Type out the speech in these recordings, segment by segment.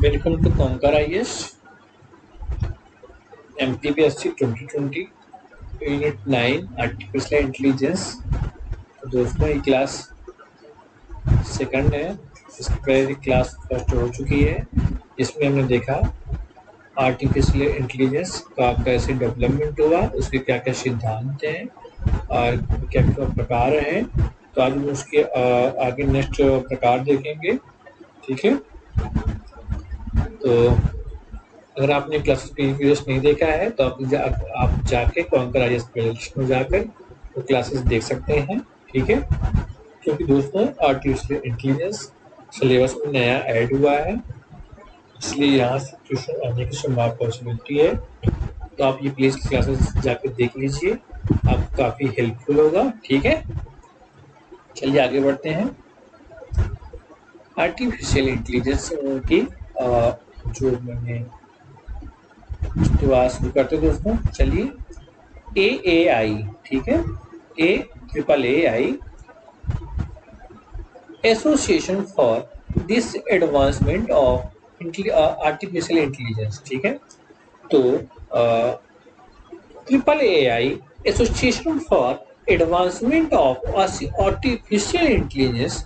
Welcome to conquer IAS MPPSC 2020 unit 9 artificial intelligence. तो दोस्तों ये क्लास सेकंड है। इससे पहले क्लास फर्स्ट हो चुकी है, इसमें हमने देखा आर्टिफिशियल इंटेलिजेंस का कैसे डेवलपमेंट हुआ, उसके क्या क्या सिद्धांत हैं और क्या क्या प्रकार हैं। तो आज हम उसके आगे नेक्स्ट प्रकार देखेंगे। ठीक है, तो अगर आपने क्लासेस प्रीवियस नहीं देखा है तो आप जाके कॉन्कर आईएएस प्लेलिस्ट में जाकर वो क्लासेस देख सकते हैं। ठीक है, क्योंकि दोस्तों आर्टिफिशियल इंटेलिजेंस सिलेबस में नया ऐड हुआ है, इसलिए यहाँ से ट्यूशन आने की संभावना पॉसिबिलिटी है। तो आप ये प्लीज क्लासेस जाकर देख लीजिए, आपको काफ़ी हेल्पफुल होगा। ठीक है, चलिए आगे बढ़ते हैं। आर्टिफिशियल इंटेलिजेंस की जो मैंने शुरू करते दोस्तों, चलिए AAI। ठीक है, AAAI association for this advancement of artificial intelligence. ठीक है, तो AAI association for advancement of artificial intelligence,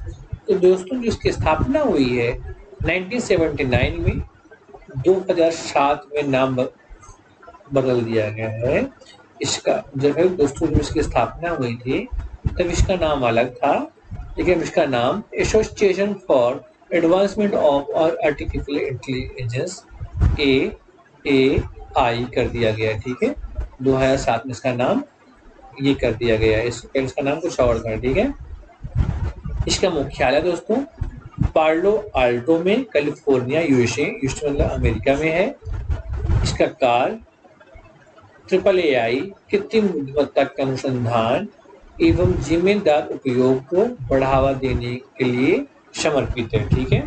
तो दोस्तों जिसकी स्थापना हुई है 1979 में, 2007 में नाम बदल दिया गया है। इसका जब दोस्तों जब इसकी स्थापना हुई थी तब इसका नाम अलग था, लेकिन इसका नाम association for advancement of artificial intelligence AAI कर दिया गया है। ठीक है, 2007 में इसका नाम ये कर दिया गया है, इसका नाम कुछ और था। ठीक है, इसका मुख्यालय दोस्तों पार्लो आल्टो में, कैलिफोर्निया, यूएसए, मतलब अमेरिका में है। इसका कार्य AAAI कृत्रिम बुद्धिमत्ता के अनुसंधान एवं जिम्मेदार उपयोग को बढ़ावा देने के लिए समर्पित है। ठीक है,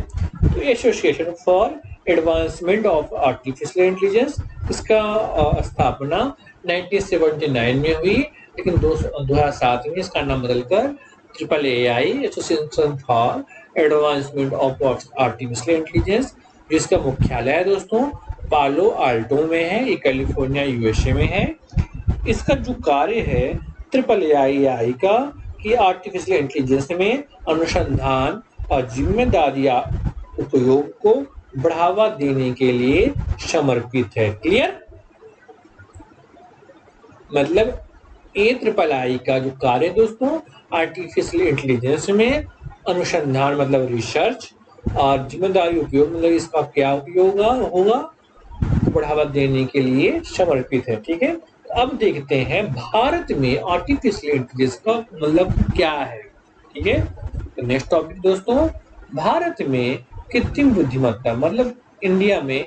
तो association for advancement of artificial intelligence, इसका स्थापना 1979 में हुई, लेकिन 2007 में इसका नाम बदलकर AAAI association for advancement of artificial intelligence, जिसका मुख्यालय है दोस्तों पालो आल्टो में है, ये कैलिफोर्निया यूएसए में है। इसका जो कार्य है AAAI का कि आर्टिफिशियल इंटेलिजेंस में अनुसंधान और जिम्मेदारी उपयोग को बढ़ावा देने के लिए समर्पित है। क्लियर, मतलब AAAI का जो कार्य दोस्तों आर्टिफिशियल इंटेलिजेंस में अनुसंधान मतलब रिसर्च और जिम्मेदारी उपयोग मतलब इसका क्या उपयोग होगा बढ़ावा देने के लिए समर्पित है। ठीक है, अब देखते हैं भारत में आर्टिफिशियल इंटेलिजेंस का मतलब क्या है। ठीक है, तो नेक्स्ट टॉपिक दोस्तों, भारत में कृत्रिम बुद्धिमत्ता मतलब इंडिया में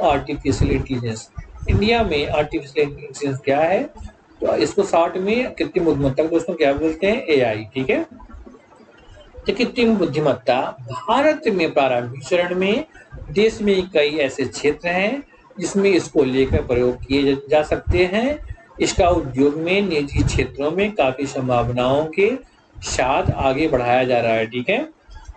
आर्टिफिशियल इंटेलिजेंस, इंडिया में आर्टिफिशियल इंटेलिजेंस क्या है, तो इसको शॉर्ट में कृत्रिम बुद्धिमत्ता दोस्तों क्या बोलते हैं, AI। ठीक है, कृत्रिम बुद्धिमत्ता भारत में प्रारंभिक चरण में देश में कई ऐसे क्षेत्र हैं जिसमें इसको लेकर प्रयोग किए जा सकते हैं। इसका उद्योग में निजी क्षेत्रों में काफी संभावनाओं के साथ आगे बढ़ाया जा रहा है। ठीक है,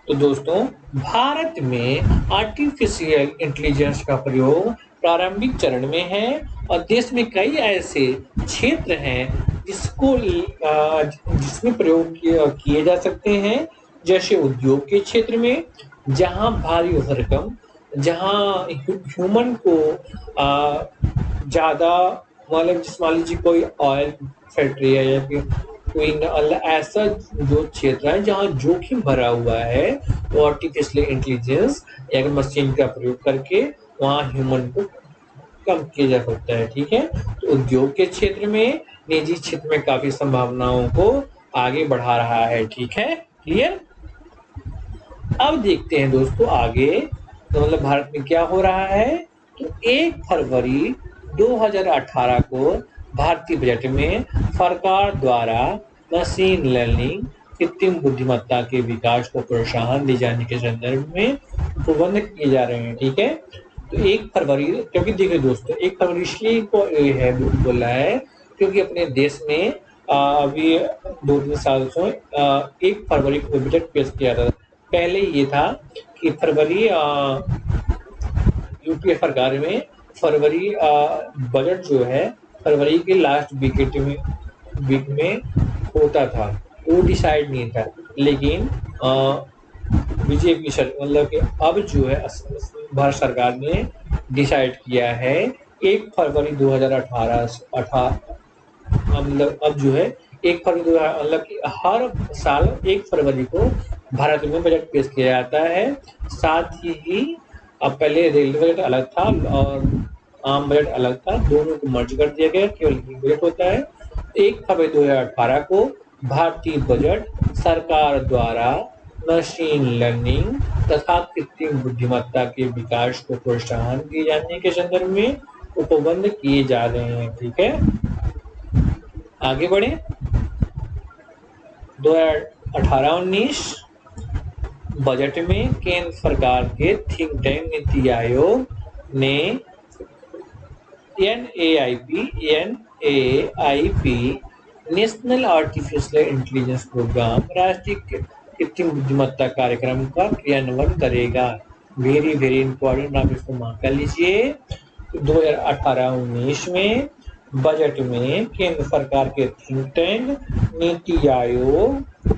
तो दोस्तों भारत में आर्टिफिशियल इंटेलिजेंस का प्रयोग प्रारंभिक चरण में है और देश में कई ऐसे क्षेत्र हैं जिसमें प्रयोग किए जा सकते हैं, जैसे उद्योग के क्षेत्र में जहां भारी भरकम, जहां ह्यूमन को ज़्यादा मतलब मान लीजिए कोई ऑयल फैक्ट्री है या फिर कोई ऐसा जो क्षेत्र है जहां जोखिम भरा हुआ है, तो आर्टिफिशियल इंटेलिजेंस या मशीन का प्रयोग करके वहां ह्यूमन को कम किया जा सकता है। ठीक है, तो उद्योग के क्षेत्र में, निजी क्षेत्र में काफी संभावनाओं को आगे बढ़ा रहा है। ठीक है, क्लियर। अब देखते हैं दोस्तों आगे, तो मतलब भारत में क्या हो रहा है, तो 1 फरवरी 2018 को भारतीय बजट में सरकार द्वारा मशीन लर्निंग कृत्रिम बुद्धिमत्ता के विकास को प्रोत्साहन दिए जाने के संदर्भ में प्रबंध किए जा रहे हैं। ठीक है, तो 1 फरवरी, क्योंकि देखिए दोस्तों 1 फरवरी इसलिए बोला है क्योंकि अपने देश में अभी 2-3 साल से 1 फरवरी को बजट पेश किया था पहले ये था कि फरवरी यूपीए सरकार में फरवरी बजट जो है फरवरी के लास्ट वीक में होता था, वो डिसाइड नहीं था। लेकिन बीजेपी मतलब कि अब जो है भारत सरकार ने डिसाइड किया है 1 फरवरी 2018 मतलब अब जो है 1 फरवरी मतलब कि हर साल 1 फरवरी को भारत में बजट पेश किया जाता है। साथ ही अब पहले रेलवे बजट अलग था और आम बजट अलग था, दोनों को मर्ज कर दिया गया, केवल एक बजट होता है। 1 फरवरी 2018 को भारतीय बजट सरकार द्वारा मशीन लर्निंग तथा कृत्रिम बुद्धिमत्ता के विकास को प्रोत्साहन दिए जाने के संदर्भ में उपबंध किए जा रहे हैं। ठीक है, आगे बढ़े। 2018-19 बजट में केंद्र सरकार के थिंक टैंक नीति आयोग ने NAIP national artificial intelligence programme राष्ट्रीय कृत्रिम बुद्धिमत्ता कार्यक्रम का क्रियान्वयन करेगा। वेरी वेरी इंपॉर्टेंट, आप इसको मार्क कर लीजिए। 2018-19 में बजट में केंद्र सरकार के थिंक टैंक नीति आयोग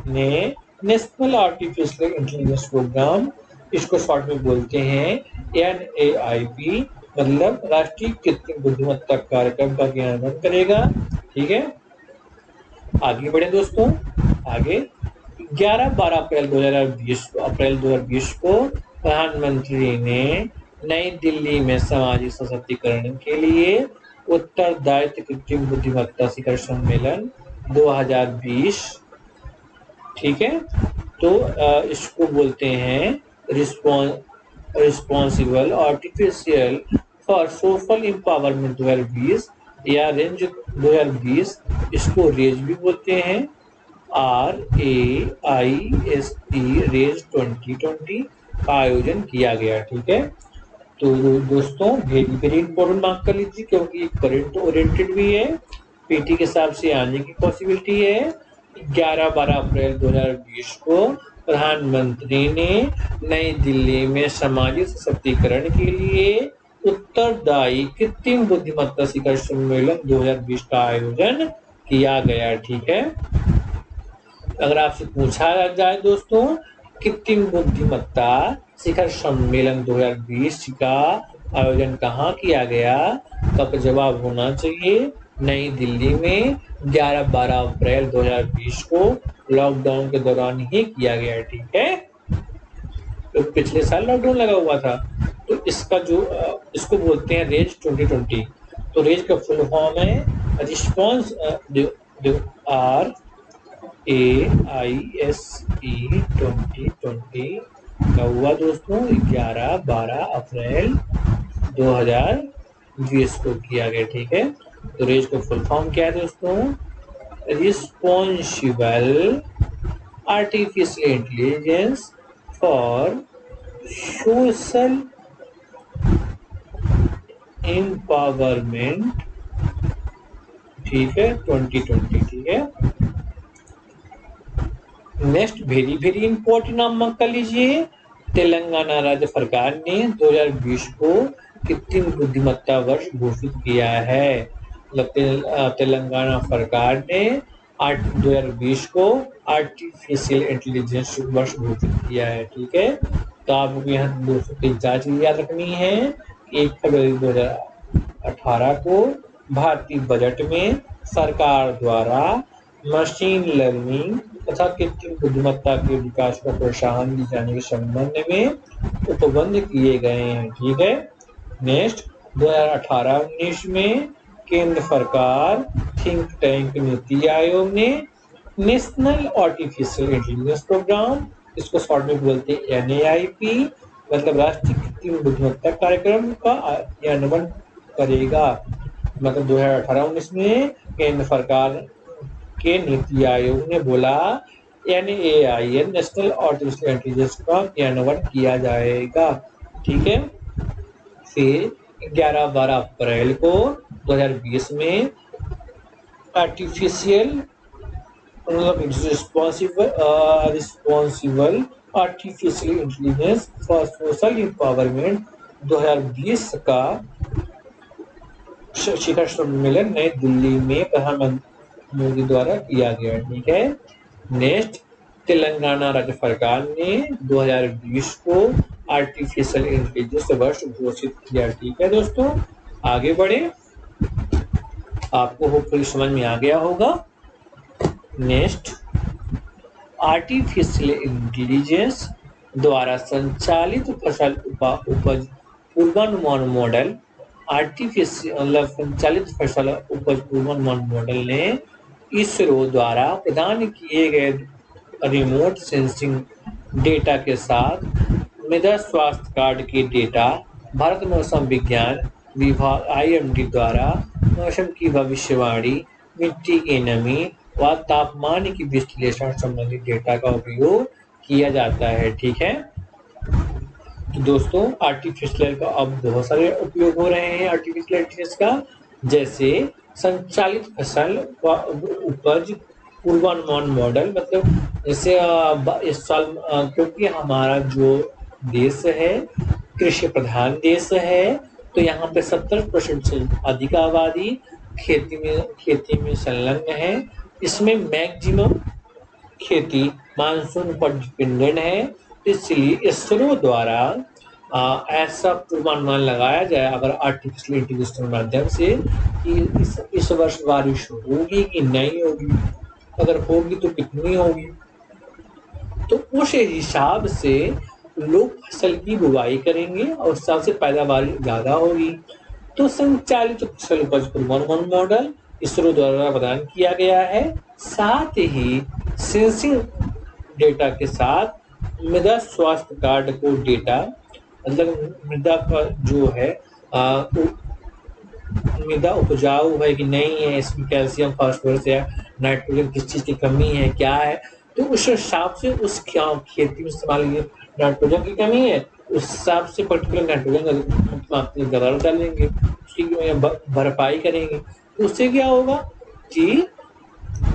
ने नेशनल आर्टिफिशियल इंटेलिजेंस प्रोग्राम, इसको शॉर्ट में बोलते हैं NAIP, मतलब राष्ट्रीय कृत्रिम बुद्धिमत्ता कार्यक्रम का क्रियान्वयन करेगा। ठीक है, आगे बढ़े दोस्तों। आगे 11-12 अप्रैल 2020 को प्रधानमंत्री ने नई दिल्ली में सामाजिक सशक्तिकरण के लिए उत्तरदायित्व कृत्रिम बुद्धिमत्ता शिखर सम्मेलन 2020, ठीक है, तो इसको बोलते हैं responsible artificial for social empowerment 2020 या रेंज 2020, इसको रेज भी बोलते हैं, RAISE रेज 2020 का आयोजन किया गया। ठीक है, तो दोस्तों वेरी वेरी इंपॉर्टेंट मार्क कर लीजिए, क्योंकि ये करंट ओरिएंटेड भी है, पीटी के हिसाब से आने की पॉसिबिलिटी है। 11-12 अप्रैल 2020 को प्रधानमंत्री ने नई दिल्ली में सामाजिक सशक्तिकरण के लिए उत्तरदायी कृत्रिम बुद्धिमत्ता शिखर सम्मेलन 2020 का आयोजन किया गया। ठीक है, अगर आपसे पूछा जाए दोस्तों कृत्रिम बुद्धिमत्ता शिखर सम्मेलन 2020 का आयोजन कहाँ किया गया, तब जवाब होना चाहिए नई दिल्ली में 11-12 अप्रैल 2020 को लॉकडाउन के दौरान ही किया गया। ठीक है, तो पिछले साल लॉकडाउन लगा हुआ था, तो इसका जो इसको बोलते हैं रेज 2020। तो रेज का फुल फॉर्म है रिस्पॉन्स RAISE 2020 का हुआ दोस्तों 11-12 अप्रैल 2020 को किया गया। ठीक है, तो रेज का फुल फॉर्म क्या है दोस्तों, responsible artificial intelligence for social empowerment, ठीक है, 2020। ठीक है, नेक्स्ट वेरी वेरी इंपॉर्टेंट आप मार्क कर लीजिए। तेलंगाना राज्य सरकार ने 2020 को कृत्रिम बुद्धिमत्ता वर्ष घोषित किया है। मतलब तेलंगाना सरकार ने 2020 को आर्टिफिशियल इंटेलिजेंस वर्ष घोषित किया है। ठीक है, तो आपको यहाँ 203 चीज याद रखनी है। 1 फरवरी 2018 को भारतीय बजट में सरकार द्वारा मशीन लर्निंग तथा कृत्रिम बुद्धिमत्ता के विकास को प्रोत्साहन दिए जाने के संबंध में उपबंध किए गए हैं। ठीक है, नेक्स्ट 2018-19 में केंद्र सरकार थिंक टैंक नीति आयोग ने नेशनल आर्टिफिशियल इंटेलिजेंस प्रोग्राम, इसको शॉर्ट में बोलते हैं NAIP, मतलब राष्ट्रीय कृत्रिम बुद्धिमत्ता कार्यक्रम का क्रियान्वयन करेगा। मतलब 2018-19 में केंद्र सरकार के नीति आयोग ने बोला NAIP नेशनल आर्टिफिशियल इंटेलिजेंस का क्रियान्वयन किया जाएगा। ठीक है, फिर 11-12 अप्रैल को 2020 में आर्टिफिशियल मतलब responsible artificial intelligence for social empowerment 2020 का शिखर सम्मेलन नई दिल्ली में प्रधानमंत्री मोदी द्वारा किया गया। ठीक है। नेक्स्ट, तेलंगाना राज्य सरकार ने 2020 को आर्टिफिशियल इंटेलिजेंस वर्ष घोषित किया। ठीक है दोस्तों, आगे बढ़े, आपको होपफुली समझ में आ गया होगा। नेक्स्ट, आर्टिफिशियल इंटेलिजेंस द्वारा संचालित फसल उपज पूर्वानुमान मॉडल आर्टिफिशियल संचालित फसल उपज पूर्वानुमान मॉडल ने इसरो द्वारा प्रदान किए गए रिमोट सेंसिंग डेटा के साथ मृदा स्वास्थ्य कार्ड के डेटा भारत मौसम विज्ञान विभाग IMD द्वारा मौसम की भविष्यवाणी, मिट्टी की नमी व तापमान की विश्लेषण संबंधी डेटा का उपयोग किया जाता है। ठीक है। तो दोस्तों, आर्टिफिशियल का अब बहुत सारे उपयोग हो रहे हैं आर्टिफिशियल इंटेलिजेंस का, जैसे संचालित फसल उपज पूर्वानुमान मॉडल, मतलब जैसे इस साल क्योंकि हमारा जो देश है कृषि प्रधान देश है, तो यहाँ पे 70% से अधिक आबादी खेती में संलग्न है। इसमें मैक्सिमम खेती मानसून पर डिपेंडेंट है, इसलिए इसरो द्वारा ऐसा पूर्वानुमान लगाया जाए अगर आर्टिफिशियल इंटेलिजेंस के माध्यम से कि इस वर्ष बारिश होगी कि नहीं होगी, अगर होगी तो कितनी होगी, तो उस हिसाब से लोग फसल की बुवाई करेंगे और उस हिसाब से पैदावार ज़्यादा होगी। तो संचालित फसल उपज पूर्वानुमान मॉडल इसरो द्वारा प्रदान किया गया है। साथ ही सेंसिंग डेटा के साथ मृदा स्वास्थ्य कार्ड को डेटा, मतलब मृदा का जो है मृदा उपजाऊ है कि नहीं है, इसमें कैल्शियम फास्फोरस या नाइट्रोजन किस चीज़ की कमी है, क्या है, तो उस हिसाब से उस खेती में इस्तेमाल नाइट्रोजन की कमी है, उस हिसाब से पर्टिकुलर नाइट्रोजन दवा डालेंगे, उसकी भरपाई करेंगे, तो उससे क्या होगा कि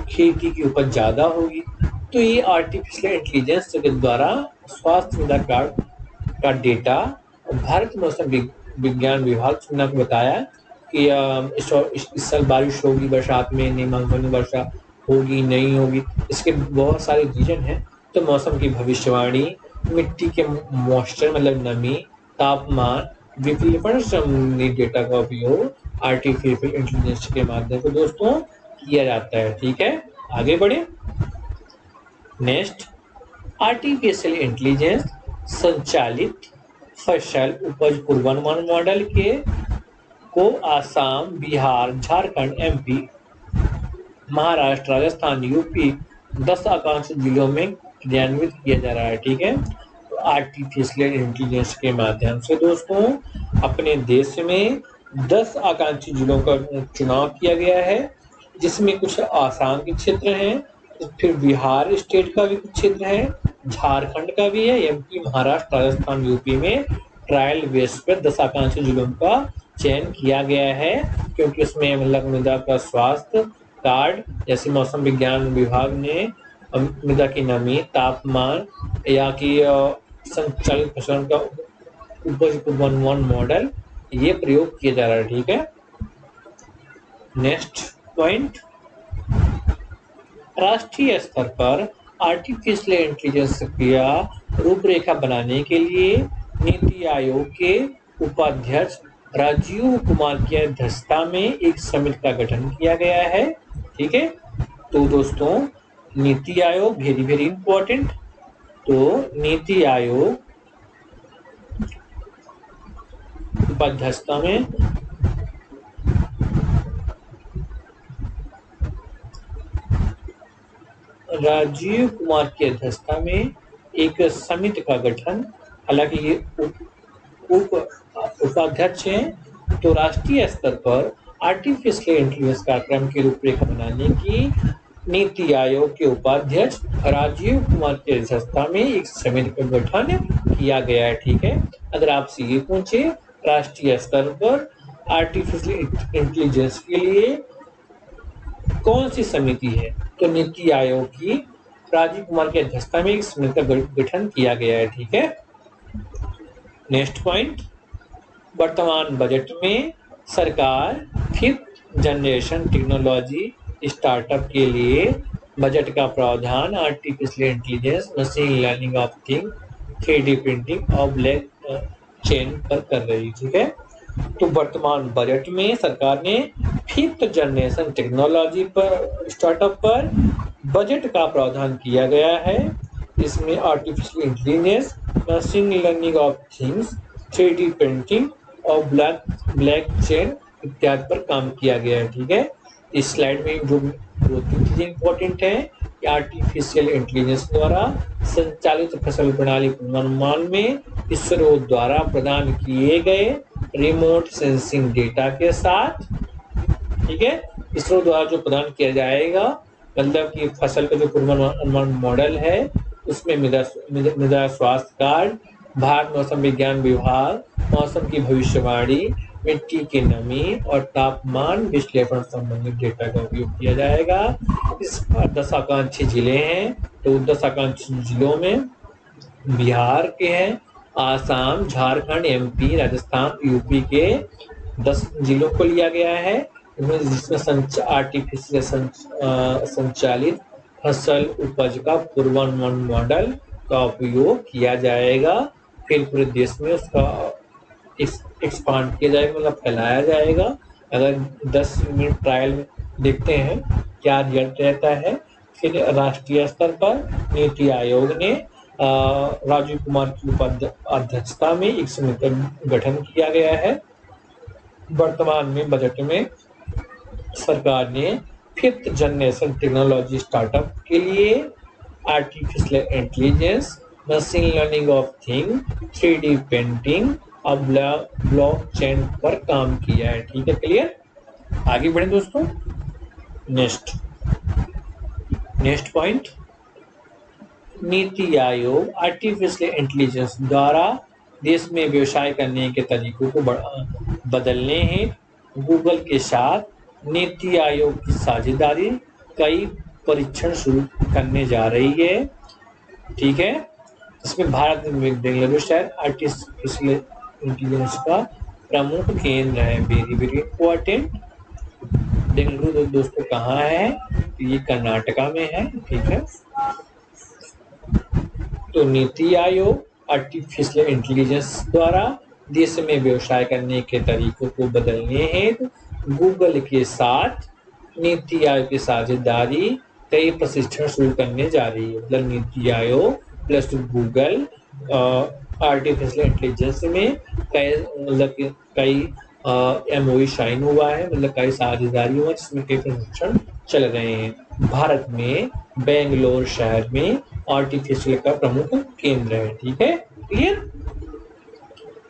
खेती की उपज ज़्यादा होगी। तो ये आर्टिफिशियल इंटेलिजेंस के द्वारा स्वास्थ्य मृदा कार्ड का डेटा भारत मौसम विज्ञान विभाग ने बताया कि इस साल बारिश होगी, बरसात में नहीं, मानसून में वर्षा होगी नहीं होगी, इसके बहुत सारे रीजन हैं। तो मौसम की भविष्यवाणी, मिट्टी के मॉइस्चर मतलब नमी, तापमान, विपणन संबंधी डेटा का उपयोग आर्टिफिशियल इंटेलिजेंस के माध्यम से दोस्तों किया जाता है। ठीक है, आगे बढ़े। नेक्स्ट, आर्टिफिशियल इंटेलिजेंस संचालित फसल उपज पूर्वानुमान मॉडल को आसाम, बिहार, झारखंड, MP, महाराष्ट्र, राजस्थान, UP 10 आकांक्षी जिलों में क्रियान्वित किया जा रहा है। ठीक है। तो आर्टिफिशियल इंटेलिजेंस के माध्यम से दोस्तों अपने देश में 10 आकांक्षी जिलों का चुनाव किया गया है, जिसमें कुछ आसाम के क्षेत्र हैं, फिर बिहार स्टेट का भी कुछ क्षेत्र है, झारखंड का भी है, MP, महाराष्ट्र, राजस्थान, UP में ट्रायल बेस पर 10 आकांक्षी जिलों का चयन किया गया है, क्योंकि उसमें मतलब मृदा का स्वास्थ्य कार्ड, जैसे मौसम विज्ञान विभाग ने मृदा की नमी, तापमान या कि संचालित फसल का उपज पूर्वानुमान मॉडल ये प्रयोग किया जा रहा है। ठीक है। नेक्स्ट पॉइंट, राष्ट्रीय स्तर पर आर्टिफिशियल इंटेलिजेंस की रूपरेखा बनाने के लिए नीति आयोग के उपाध्यक्ष राजीव कुमार की अध्यक्षता में एक समिति का गठन किया गया है। ठीक है। तो दोस्तों NITI Aayog very very important. तो नीति आयोग उपाध्यक्षता में राजीव कुमार की अध्यक्षता में एक समिति का गठन, हालांकि ये उपाध्यक्ष हैं। तो राष्ट्रीय स्तर पर आर्टिफिशियल इंटेलिजेंस कार्यक्रम की रूपरेखा बनाने की नीति आयोग के उपाध्यक्ष राजीव कुमार की अध्यक्षता में एक समिति का गठन किया गया है। ठीक है। अगर आपसे ये पूछे राष्ट्रीय स्तर पर आर्टिफिशियल इंटेलिजेंस के लिए कौन सी समिति है, तो नीति आयोग की राजीव कुमार की अध्यक्षता में एक समिति का गठन किया गया है। ठीक है, नेक्स्ट पॉइंट, वर्तमान बजट में सरकार 5th जनरेशन टेक्नोलॉजी स्टार्टअप के लिए बजट का प्रावधान artificial intelligence, machine learning of thing, 3D printing और ब्लैक चेन पर कर रही। ठीक है, तो वर्तमान बजट में सरकार ने 5th जनरेशन टेक्नोलॉजी पर स्टार्टअप पर बजट का प्रावधान किया गया है। इसमें artificial intelligence, machine learning of things, 3D printing और ब्लैक चेन इत्यादि पर काम किया गया है। ठीक है, इस स्लाइड में जो 2-3 चीजें इंपॉर्टेंट है कि आर्टिफिशियल इंटेलिजेंस द्वारा संचालित फसल प्रणाली पूर्वानुमान में इसरो द्वारा प्रदान किए गए रिमोट सेंसिंग डेटा के साथ, ठीक है, इसरो द्वारा जो प्रदान किया जाएगा, मतलब कि फसल का जो पूर्वानुमान मॉडल है उसमें मृदा स्वास्थ्य कार्ड, भारत मौसम विज्ञान विभाग, मौसम की भविष्यवाणी, मिट्टी की नमी और तापमान विश्लेषण संबंधित डेटा का उपयोग किया जाएगा। इस 10 आकांक्षी जिले हैं, तो 10 आकांक्षी जिलों में बिहार के हैं, आसाम, झारखंड, MP, राजस्थान, यूपी के 10 जिलों को लिया गया है, जिसमें आर्टिफिशियल संचालित फसल उपज का पूर्वानुमान मॉडल का उपयोग किया जाएगा। फिर पूरे देश में उसका एक्सपांड किया जाएगा, मतलब फैलाया जाएगा। अगर 10 मिनट ट्रायल में देखते हैं क्या रिजल्ट रहता है। फिर राष्ट्रीय स्तर पर नीति आयोग ने राजीव कुमार की अध्यक्षता में एक समिति का गठन किया गया है। वर्तमान में बजट में सरकार ने 5th जनरेशन टेक्नोलॉजी स्टार्टअप के लिए artificial intelligence, machine learning of thing, 3D printing और ब्लॉकचेन पर काम किया है। ठीक है, क्लियर। आगे बढ़े दोस्तों, next point, NITI Aayog artificial intelligence द्वारा देश में व्यवसाय करने के तरीकों को बदलने हेतु गूगल के साथ नीति आयोग की साझेदारी कई परीक्षण शुरू करने जा रही है। ठीक है, इसमें भारत में बेंगलुरु शहर आर्टिफिशियल इंटेलिजेंस का प्रमुख केंद्र है। Very important. बेंगलुरु दोस्तों कहाँ है? ये कर्नाटका में है। ठीक है, तो नीति आयोग आर्टिफिशियल इंटेलिजेंस द्वारा देश में व्यवसाय करने के तरीकों को बदलने हेतु गूगल के साथ नीति आयोग की साझेदारी कई प्रशिक्षण शुरू करने जा रही है। मतलब NITI Aayog plus Google artificial intelligence में कई MOU साइन हुआ है, मतलब कई साझेदारी हुआ जिसमें कई प्रशिक्षण चल रहे हैं। भारत में बेंगलोर शहर में आर्टिफिशियल का प्रमुख केंद्र है। ठीक है, क्लियर।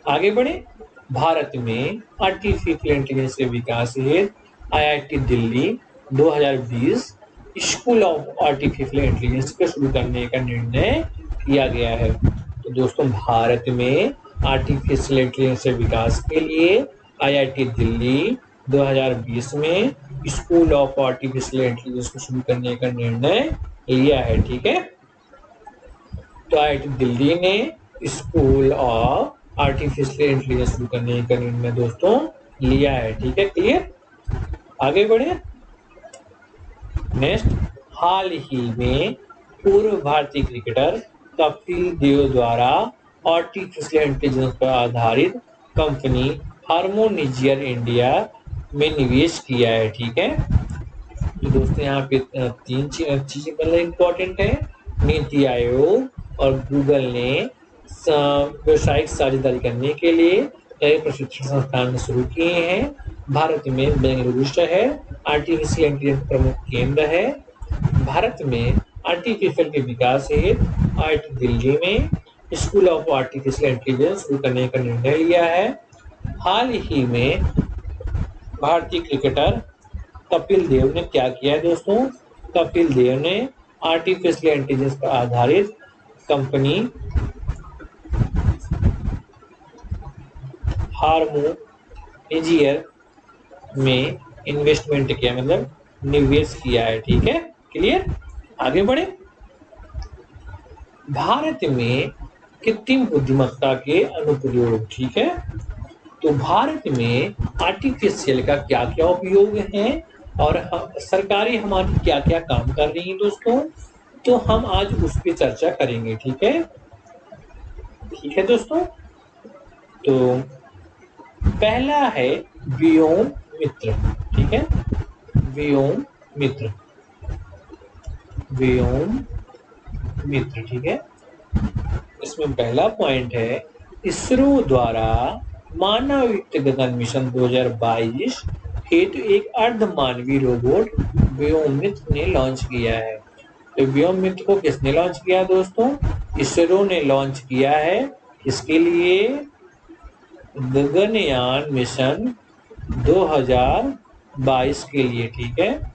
आगे बढ़े, भारत में आर्टिफिशियल इंटेलिजेंस के विकास हेतु IIT Delhi 2020 school of artificial intelligence को शुरू करने का निर्णय किया गया है। तो दोस्तों, भारत में आर्टिफिशियल इंटेलिजेंस के विकास के लिए IIT दिल्ली 2020 में स्कूल ऑफ आर्टिफिशियल इंटेलिजेंस को शुरू करने का निर्णय लिया है। ठीक है, तो IIT दिल्ली ने स्कूल ऑफ आर्टिफिशियल इंटेलिजेंस शुरू करने का निर्णय दोस्तों लिया है। ठीक है, क्लियर। आगे बढ़े, नेक्स्ट, हाल ही में पूर्व भारतीय क्रिकेटर कपिल देव द्वारा आर्टिफिशियल इंटेलिजेंस पर आधारित कंपनी हार्मोनियर इंडिया में निवेश किया है। ठीक है, तो दोस्तों यहाँ पे 3 चीजें मतलब इम्पोर्टेंट है। नीति आयोग और गूगल ने व्यावसायिक साझेदारी करने के लिए कई प्रशिक्षण संस्थान शुरू किए हैं। भारत में बेंगलुरु शहर आर्टिफिशियल इंटेलिजेंस प्रमुख केंद्र है। भारत में आर्टिफिशियल के विकास हेतु IIT दिल्ली में स्कूल ऑफ आर्टिफिशियल इंटेलिजेंस शुरू करने का निर्णय लिया है। हाल ही में भारतीय क्रिकेटर कपिल देव ने क्या किया है दोस्तों? कपिल देव ने आर्टिफिशियल इंटेलिजेंस पर आधारित कंपनी हार्मोनियर में इन्वेस्टमेंट किया, मतलब निवेश किया है। ठीक है, क्लियर। आगे बढ़े, भारत में कृत्रिम बुद्धिमत्ता के अनुप्रयोग, ठीक है। तो भारत में आर्टिफिशियल का क्या क्या उपयोग है और सरकारें हमारी क्या क्या काम कर रही हैं दोस्तों, तो हम आज उस पर चर्चा करेंगे, ठीक है दोस्तों। तो पहला है व्योम मित्र, ठीक है, व्योम मित्र, व्योम मित्र, ठीक है। इसमें पहला पॉइंट है, इसरो द्वारा मानवयुक्त गगन मिशन 2022 हेतु एक अर्धमानवीय रोबोट व्योम मित्र ने लॉन्च किया है। तो व्योम मित्र को किसने लॉन्च किया दोस्तों? इसरो ने लॉन्च किया है। इसके लिए गगनयान मिशन 2022 के लिए, ठीक है।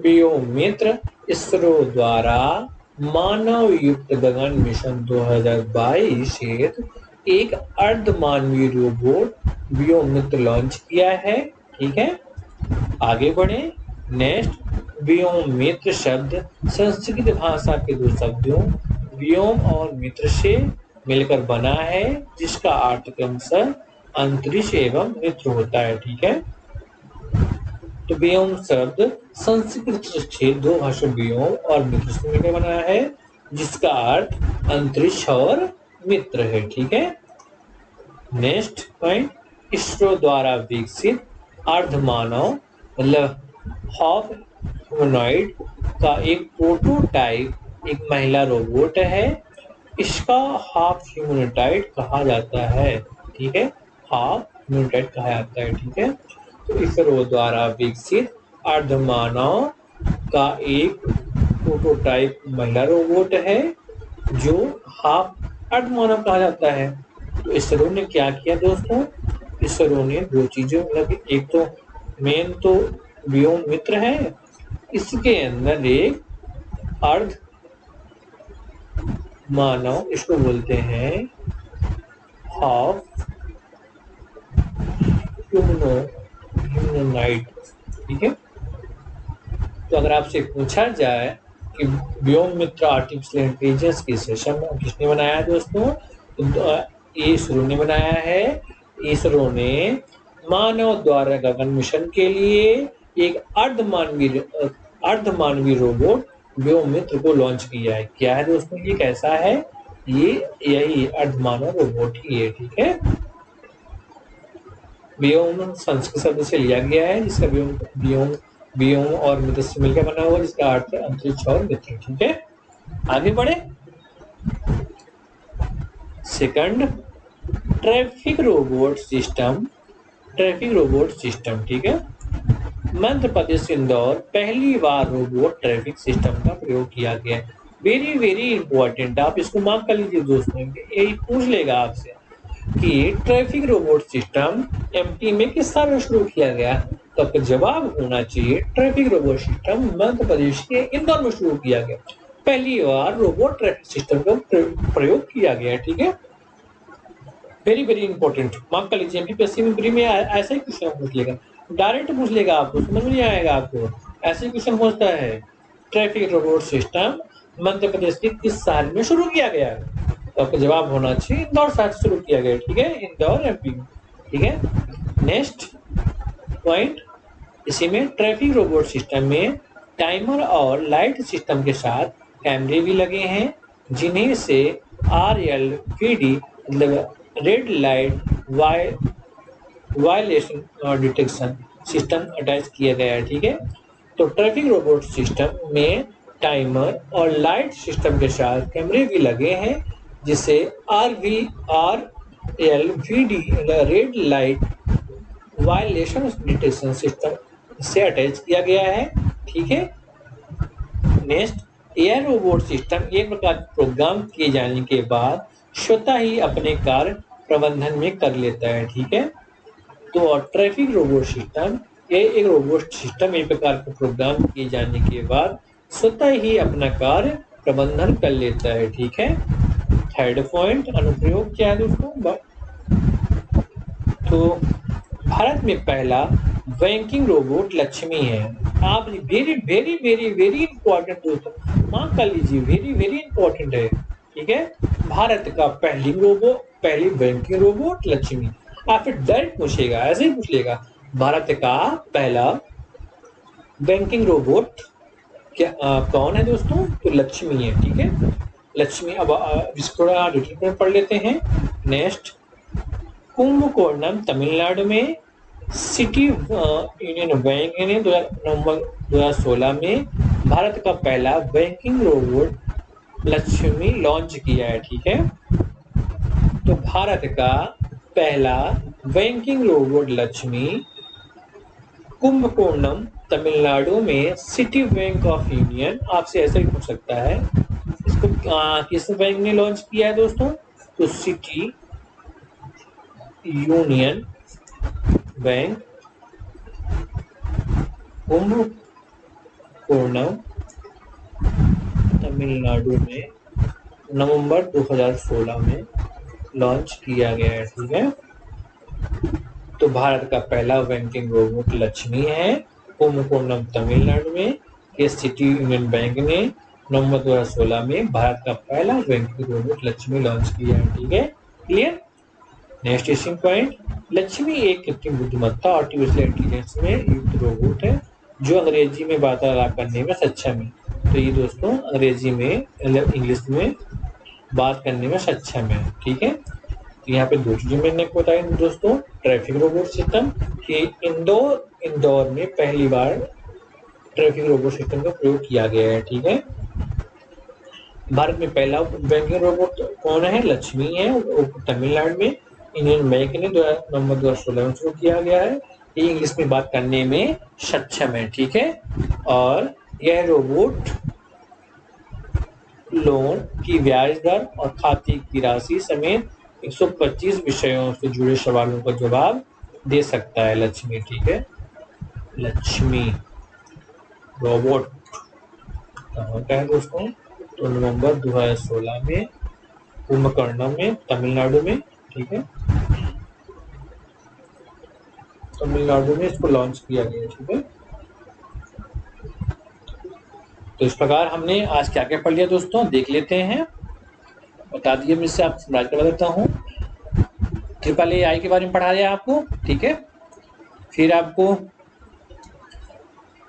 व्योम मित्र इसरो द्वारा मानव युक्त गगन मिशन 2022 हेतु एक अर्धमानवीय रोबोट व्योम मित्र लॉन्च किया है, ठीक है। आगे बढ़े। नेक्स्ट, व्योम मित्र शब्द संस्कृत भाषा के दो शब्दों व्योम और मित्र से मिलकर बना है, जिसका अर्थ क्रमशः अंतरिक्ष एवं मित्र होता है, ठीक है। तो व्योम शब्द संस्कृत से दो भाषा व्योम और मित्र से मिलकर बना है, जिसका अर्थ अंतरिक्ष और मित्र है, ठीक है। नेक्स्ट पॉइंट, इसरो द्वारा विकसित अर्धमानव मतलब हाफ ह्यूमनॉइड का एक प्रोटोटाइप एक महिला रोबोट है। इसका हाफ ह्यूमनॉइड कहा जाता है, ठीक है, हाफ ह्यूमनॉइड कहा जाता है, ठीक है। तो इसरो द्वारा विकसित अर्धमानव का एक प्रोटोटाइप महिला रोबोट है जो हाफ अर्धमानव कहा जाता है। तो इसरो ने क्या किया दोस्तों? इसरो ने दो चीजें मतलब एक तो मेन तो व्योम मित्र है, इसके अंदर एक अर्ध मानव, इसको बोलते हैं हाफ ह्यूमनॉइड, ठीक है। तो अगर आपसे पूछा जाए कि व्योम मित्र आर्टिफिशियल इंटेलिजेंस की सिस्टम किसने बनाया दोस्तों, तो ये इसरो ने बनाया है। इसरो ने मानव द्वारा गगन मिशन के लिए एक अर्धमानवीय रोबोट व्योम मित्र को लॉन्च किया है। क्या है दोस्तों, ये कैसा है? ये यही अर्धमानव रोबोट ही है, ठीक है। व्योम संस्कृत शब्द से लिया गया है, जिसका व्योम और मित्र से मिलकर बना हुआ, जिसका अर्थ है अंतरिक्ष और मित्र, ठीक है। आगे बढ़े। सेकंड, ट्रैफिक रोबोट सिस्टम, ठीक है। मध्य प्रदेश इंदौर पहली बार रोबोट ट्रैफिक सिस्टम का प्रयोग किया गया है। वेरी इंपॉर्टेंट, आप इसको मार्क कर लीजिए दोस्तों, यही पूछ लेगा आपसे कि ट्रैफिक रोबोट सिस्टम एमपी में किस साल में शुरू किया गया, तो आपका जवाब होना चाहिए traffic robot system Madhya Pradesh के इंदौर में शुरू किया गया। पहली बार रोबोट ट्रैफिक सिस्टम का प्रयोग किया गया, ठीक है। वेरी इंपॉर्टेंट, मार्क कर लीजिए। एमपीएससी में प्री में ऐसा ही क्वेश्चन पूछ लेगा, डायरेक्ट पूछ लेगा, आपको समझ में नहीं आएगा, आपको ऐसे क्वेश्चन पूछता है। Traffic robot system Madhya Pradesh के किस साल में शुरू किया गया है, तो आपका जवाब होना चाहिए इंदौर शहर से शुरू किया गया, ठीक है, इंदौर एमपी, ठीक है। नेक्स्ट पॉइंट, इसी में ट्रैफिक रोबोट सिस्टम में टाइमर और लाइट सिस्टम के साथ कैमरे भी लगे हैं, जिन्हें से RLVD मतलब रेड लाइट वायलेशन और डिटेक्शन सिस्टम अटैच किया गया है, ठीक है। तो ट्रैफिक रोबोट सिस्टम में टाइमर और लाइट सिस्टम के साथ कैमरे भी लगे हैं, जिसे RLVD red light violation detection system से अटैच किया गया है, ठीक है। नेक्स्ट, एयर रोबोट सिस्टम एक प्रकार प्रोग्राम किए जाने के बाद स्वतः ही अपने कार्य प्रबंधन में कर लेता है, ठीक है। तो ट्रैफिक रोबोट सिस्टम ये एक रोबोट सिस्टम एक प्रकार का प्रोग्राम किए जाने के बाद स्वतः ही अपना कार्य प्रबंधन कर लेता है, ठीक है। थर्ड पॉइंट, अनुप्रयोग क्या है दोस्तों? तो भारत में पहला बैंकिंग रोबोट लक्ष्मी है। आप very very very very important दोस्तों, मार्क कर लीजिए, वेरी वेरी इंपॉर्टेंट है। ठीक है, भारत का पहली बैंकिंग रोबोट लक्ष्मी। आपसे डायरेक्ट पूछेगा, ऐसे ही पूछ लेगा, भारत का पहला बैंकिंग रोबोट क्या कौन है दोस्तों? तो लक्ष्मी है। ठीक है, लक्ष्मी। अब इसको डिटेल में पढ़ लेते हैं। नेक्स्ट, कुंभकोणम तमिलनाडु में सिटी यूनियन बैंक ने नवंबर 2016 में भारत का पहला बैंकिंग रोबोट लक्ष्मी लॉन्च किया है। ठीक है, तो भारत का पहला बैंकिंग रोबोट लक्ष्मी कुंभकोणम तमिलनाडु में सिटी बैंक ऑफ यूनियन, आपसे ऐसा ही पूछ सकता है, इसको किस बैंक ने लॉन्च किया है दोस्तों? तो city union bank Kumbakonam Tamil Nadu में नवंबर 2016 में लॉन्च किया गया है। ठीक है, तो भारत का पहला बैंकिंग रोबोट लक्ष्मी है, कुंभकोणम तमिलनाडु में के सिटी यूनियन बैंक ने नवंबर 2016 में भारत का पहला बैंकिंग रोबोट लक्ष्मी लॉन्च किया है। ठीक है, clear. Next issuing point, Lakshmi एक कृत्रिम बुद्धिमत्ता आर्टिफिशियल इंटेलिजेंस में युक्त रोबोट है जो अंग्रेजी में वार्तालाप करने में सक्षम है। तो ये दोस्तों अंग्रेजी में इंग्लिश में बात करने में सक्षम है। ठीक है, तो यहाँ पे दो चीजें मैंने आपको बताई दोस्तों, ट्रैफिक रोबोट सिस्टम कि इंदौर में पहली बार ट्रैफिक रोबोट सिस्टम का प्रयोग किया गया है। ठीक है, भारत में पहला बैंकिंग रोबोट कौन है? लक्ष्मी है, तमिलनाडु में इंडियन बैंक ने नवंबर 2016 में शुरू किया गया है। ये इंग्लिश में बात करने में सक्षम है। ठीक है, और यह रोबोट लोन की ब्याज दर और खाते की राशि समेत 125 विषयों से जुड़े सवालों का जवाब दे सकता है। लक्ष्मी। ठीक है, लक्ष्मी रोबोट कहाँ का है दोस्तों? तो नवंबर 2016 में कुंभकर्ण में तमिलनाडु में। ठीक है, तमिलनाडु में इसको लॉन्च किया गया। ठीक है, तो इस प्रकार हमने आज क्या क्या पढ़ लिया दोस्तों, देख लेते हैं। बता दिए, मैं इससे आप समझ कर देता हूँ। AI के बारे में पढ़ा दिया आपको। ठीक है, फिर आपको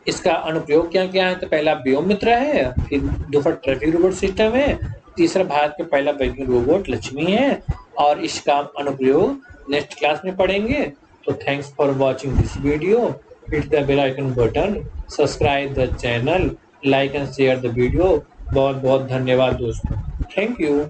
इसका अनुप्रयोग क्या क्या है? तो पहला व्योम मित्र है, फिर दूसरा ट्रैफिक रोबोट सिस्टम है, तीसरा भारत का पहला बैंकिंग रोबोट लक्ष्मी है, और इसका अनुप्रयोग नेक्स्ट क्लास में पढ़ेंगे। तो thanks for watching this video, hit the bell icon button, subscribe the channel, like and share the video. बहुत बहुत धन्यवाद दोस्तों, थैंक यू।